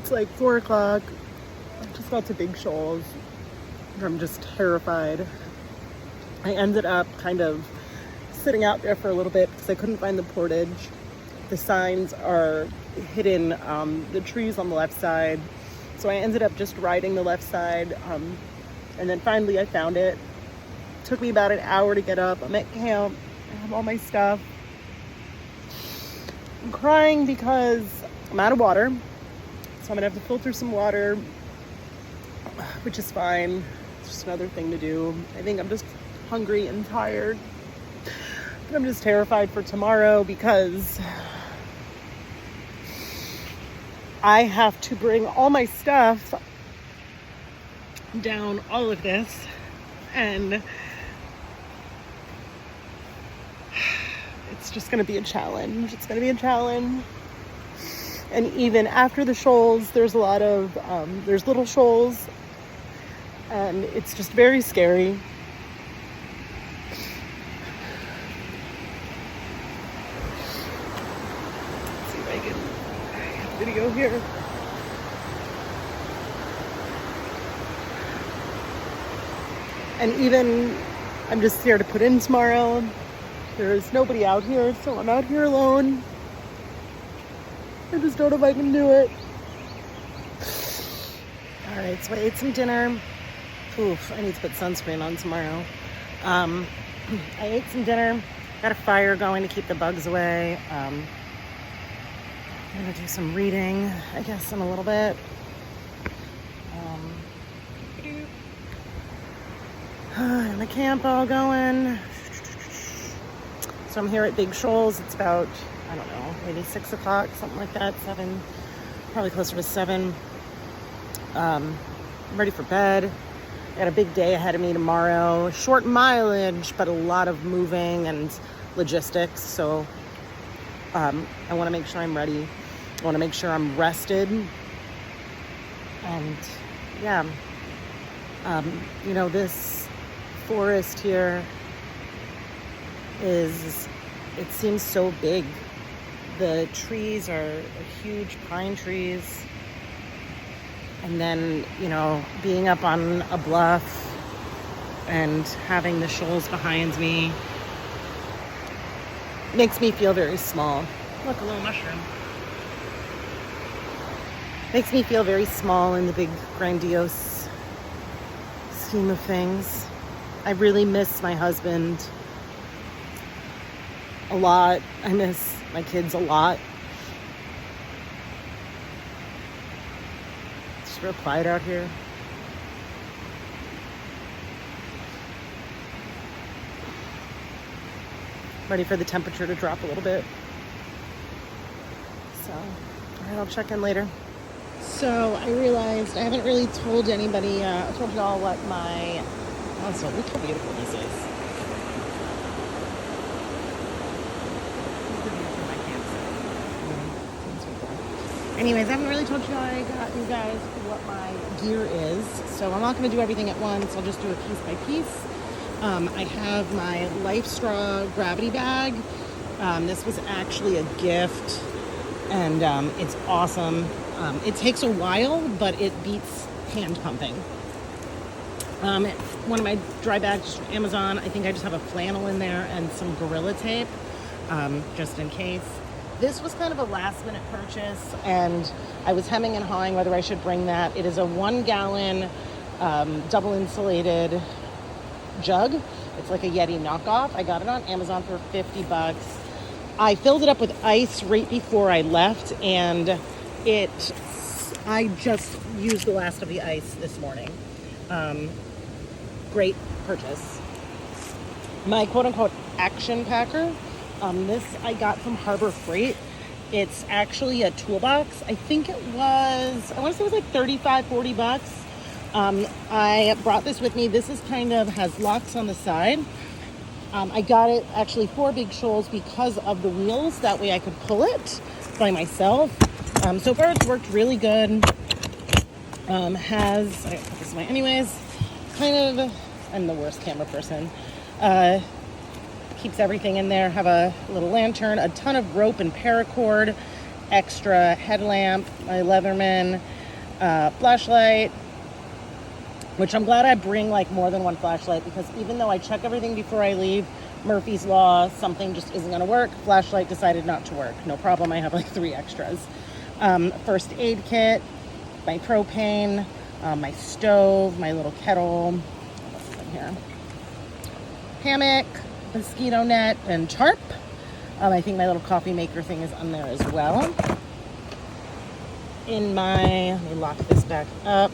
It's like 4 o'clock. I just got to Big Shoals. I'm just terrified. I ended up kind of sitting out there for a little bit because I couldn't find the portage. The signs are hidden, the trees on the left side. So I ended up just riding the left side. And then finally I found it. Took me about an hour to get up. I'm at camp. I have all my stuff. I'm crying because I'm out of water. So I'm gonna have to filter some water, which is fine. It's just another thing to do. I think I'm just hungry and tired. But I'm just terrified for tomorrow because I have to bring all my stuff down all of this, and it's just going to be a challenge. It's going to be a challenge. And even after the shoals, there's a lot of, there's little shoals, and it's just very scary. Let's see if I can get video here. And even, I'm just here to put in tomorrow. There's nobody out here, so I'm out here alone. I just don't know if I can do it. All right, so I ate some dinner. Oof, I need to put sunscreen on tomorrow. I ate some dinner. Got a fire going to keep the bugs away. I'm gonna do some reading, I guess, in a little bit. And the camp all going. So I'm here at Big Shoals. It's about, I don't know, maybe 6 o'clock, something like that. 7, probably closer to 7. I'm ready for bed. I got a big day ahead of me tomorrow. Short mileage, but a lot of moving and logistics. So I want to make sure I'm ready. I want to make sure I'm rested. And yeah, you know, this forest here is, it seems so big. The trees are huge pine trees. And then, you know, being up on a bluff and having the shoals behind me makes me feel very small. Look, a little mushroom. Makes me feel very small in the big grandiose scheme of things. I really miss my husband a lot. I miss my kids a lot. It's real quiet out here. Ready for the temperature to drop a little bit. So, all right, I'll check in later. So I realized I haven't really told anybody, I told y'all what my, also, look how beautiful this is. Anyways, I haven't really told you guys what my gear is, so I'm not going to do everything at once. I'll just do it piece by piece. I have my Life Straw gravity bag. This was actually a gift, and it's awesome. It takes a while, but it beats hand pumping. One of my dry bags from Amazon. I think I just have a flannel in there and some Gorilla Tape, just in case. This was kind of a last minute purchase, and I was hemming and hawing whether I should bring that. It is a 1 gallon double insulated jug. It's like a Yeti knockoff. I got it on Amazon for $50. I filled it up with ice right before I left, and I just used the last of the ice this morning. Great purchase. My quote-unquote action packer. This I got from Harbor Freight. It's actually a toolbox. I think it was, I want to say it was like $35-40. I brought this with me. This is kind of, has locks on the side. I got it actually for Big Shoals because of the wheels. That way I could pull it by myself. So far it's worked really good. I gotta put this away anyways. Kind of, I'm the worst camera person. Keeps everything in there. Have a little lantern, a ton of rope and paracord, extra headlamp, my Leatherman flashlight, which I'm glad I bring like more than one flashlight, because even though I check everything before I leave, Murphy's Law, something just isn't going to work. Flashlight decided not to work. No problem. I have like 3 extras. First aid kit, my propane, my stove, my little kettle. What's in here? Hammock, mosquito net, and tarp. I think my little coffee maker thing is on there as well. Let me lock this back up.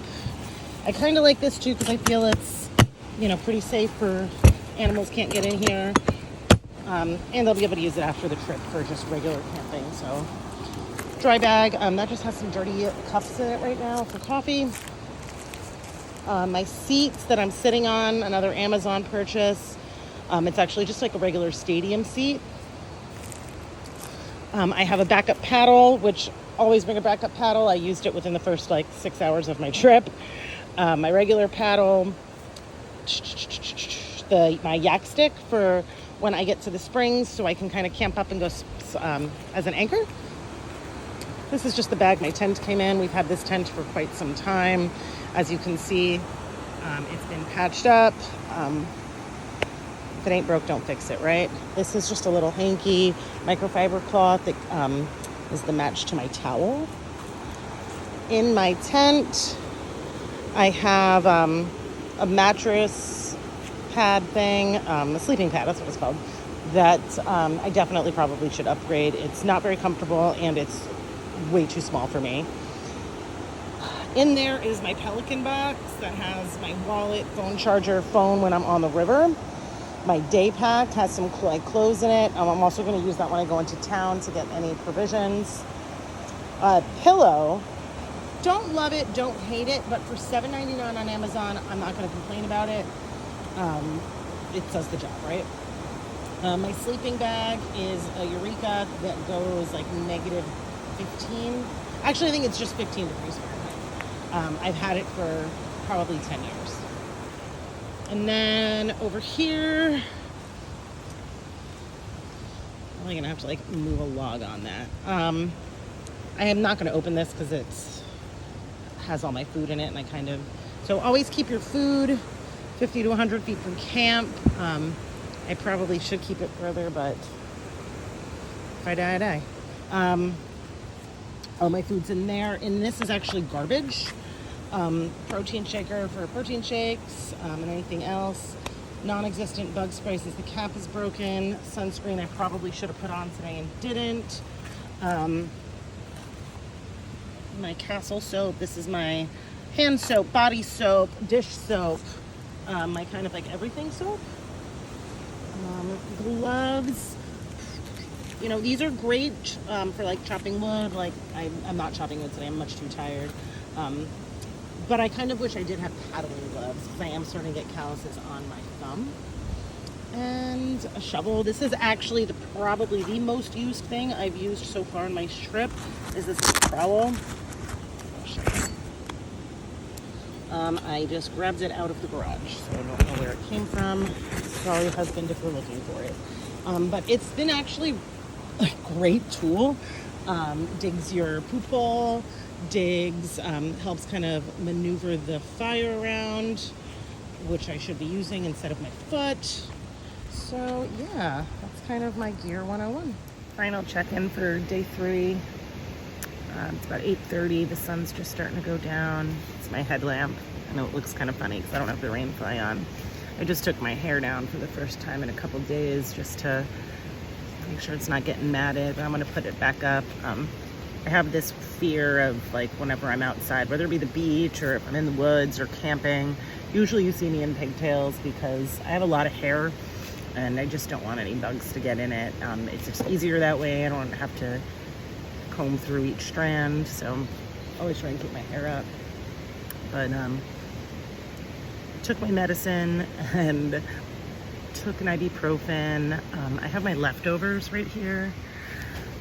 I kind of like this too because I feel it's, pretty safe for animals can't get in here. And they'll be able to use it after the trip for just regular camping. So, dry bag. That just has some dirty cups in it right now for coffee. My seats that I'm sitting on, another Amazon purchase. It's actually just like a regular stadium seat. I have a backup paddle, which always bring a backup paddle. I used it within the first 6 hours of my trip. My regular paddle, my yak stick for when I get to the springs so I can kind of camp up and go as an anchor. This is just the bag my tent came in. We've had this tent for quite some time. As you can see, it's been patched up. If it ain't broke, don't fix it, right? This is just a little hanky microfiber cloth that is the match to my towel. In my tent, I have a mattress pad thing, a sleeping pad, that's what it's called, that I definitely probably should upgrade. It's not very comfortable and it's way too small for me. In there is my Pelican box that has my wallet, phone charger, phone when I'm on the river. My day pack has some clothes in it. I'm also going to use that when I go into town to get any provisions. Pillow. Don't love it, don't hate it, but for $7.99 on Amazon, I'm not going to complain about it. It does the job, right? My sleeping bag is a Eureka that goes -15. Actually, I think it's just 15 degrees Fahrenheit. I've had it for probably 10 years. And then over here, I'm only going to have to move a log on that. I am not going to open this because it has all my food in it, and so always keep your food 50 to 100 feet from camp. I probably should keep it further, but if I die, I die. All my food's in there, and this is actually garbage. Protein shaker for protein shakes, and anything else. Non-existent bug spray says the cap is broken. Sunscreen I probably should have put on today and didn't. My Castle soap. This is my hand soap, body soap, dish soap, my kind of everything soap. Gloves. These are great for chopping wood. I'm not chopping wood today. I'm much too tired. But I kind of wish I did have paddling gloves because I am starting to get calluses on my thumb. And a shovel. This is actually probably the most used thing I've used so far on my trip. Is this trowel? I just grabbed it out of the garage, so I don't know where it came from. Sorry, husband, if you're looking for it. But it's been actually a great tool. Digs your poop hole, helps kind of maneuver the fire around, which I should be using instead of my foot. So yeah, that's kind of my gear 101. Final check-in for day 3. It's about 8:30. The sun's just starting to go down. It's my headlamp. I know it looks kind of funny because I don't have the rain fly on. I just took my hair down for the first time in a couple days just to make sure it's not getting matted, but I'm going to put it back up. I have this fear of whenever I'm outside, whether it be the beach or if I'm in the woods or camping, usually you see me in pigtails because I have a lot of hair and I just don't want any bugs to get in it. It's just easier that way. I don't have to comb through each strand, so I'm always trying to keep my hair up. But took my medicine and took an ibuprofen. I have my leftovers right here.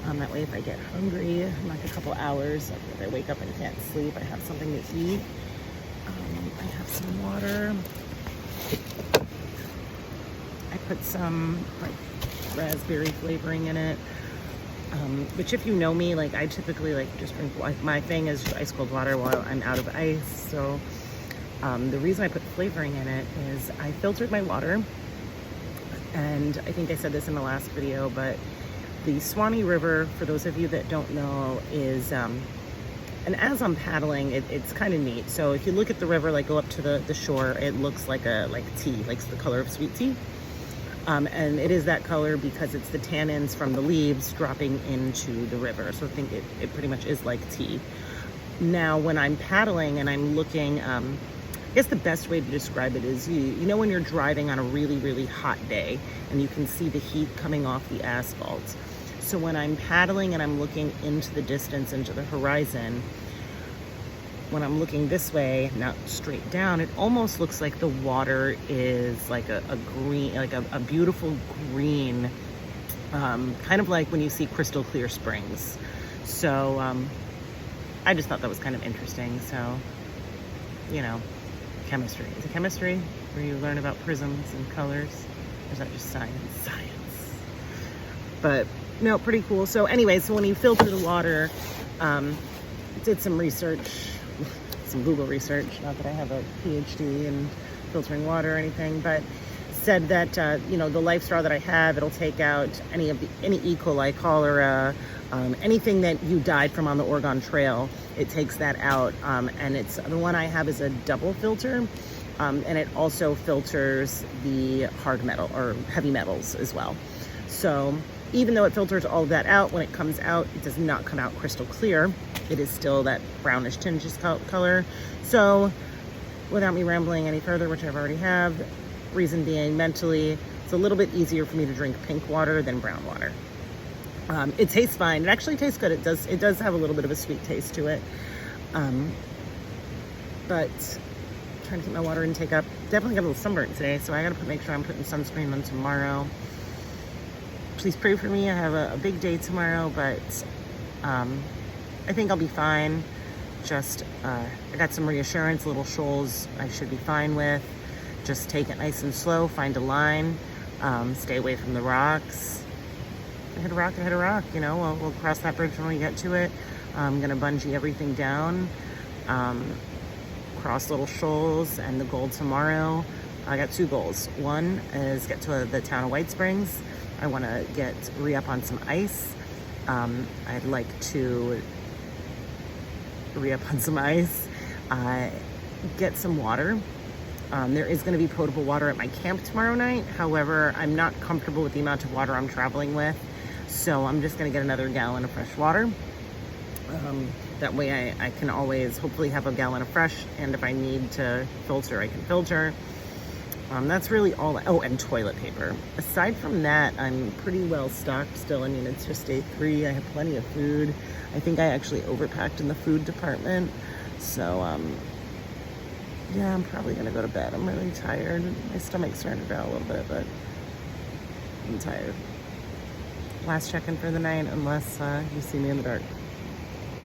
That way if I get hungry in a couple hours, if I wake up and can't sleep, I have something to eat. I have some water. I put some raspberry flavoring in it. which if you know me, like I typically like just drink, like my thing is ice cold water while I'm out of ice. So the reason I put flavoring in it is I filtered my water, and I think I said this in the last video, but the Suwannee River, for those of you that don't know, is and as I'm paddling, it's kind of neat. So if you look at the river, like go up to the shore, it looks like tea, like the color of sweet tea. And it is that color because it's the tannins from the leaves dropping into the river. So I think it pretty much is like tea. Now, when I'm paddling and I'm looking, I guess the best way to describe it is, you know when you're driving on a really, really hot day and you can see the heat coming off the asphalt. So when I'm paddling and I'm looking into the distance, into the horizon, when I'm looking this way, not straight down, it almost looks like the water is like a green, like a beautiful green, kind of like when you see crystal clear springs. So I just thought that was kind of interesting. So, you know, chemistry. Is it chemistry where you learn about prisms and colors? Or is that just science? Science. But no, pretty cool. So anyway, so when you filter the water, did some research, some Google research, not that I have a PhD in filtering water or anything, but said that, you know, the life straw that I have, it'll take out any E. coli, cholera, anything that you died from on the Oregon Trail. It takes that out. And it's the one I have is a double filter. And it also filters the hard metal or heavy metals as well. So even though it filters all of that out, when it comes out, it does not come out crystal clear. It is still that brownish tinges color. So without me rambling any further, which I've already have, reason being mentally, it's a little bit easier for me to drink pink water than brown water. It tastes fine. It actually tastes good. It does have a little bit of a sweet taste to it. But trying to keep my water intake up. Definitely got a little sunburnt today, so I gotta make sure I'm putting sunscreen on tomorrow. Please pray for me. I have a big day tomorrow, but I think I'll be fine. Just, I got some reassurance, little shoals I should be fine with. Just take it nice and slow, find a line, stay away from the rocks. If I hit a rock, I hit a rock, you know, we'll cross that bridge when we get to it. I'm gonna bungee everything down, cross little shoals, and the goal tomorrow, I got two goals. One is get to the town of White Springs. I want to re-up on some ice. I'd like to re-up on some ice, get some water. There is going to be potable water at my camp tomorrow night. However, I'm not comfortable with the amount of water I'm traveling with, so I'm just going to get another gallon of fresh water. That way I can always hopefully have a gallon of fresh, and if I need to filter, I can filter. That's really all. Oh, and toilet paper. Aside from that, I'm pretty well stocked still. I mean, it's just day 3. I have plenty of food. I think I actually overpacked in the food department. So, yeah, I'm probably going to go to bed. I'm really tired. My stomach's starting to growl a little bit, but I'm tired. Last check-in for the night, unless you see me in the dark.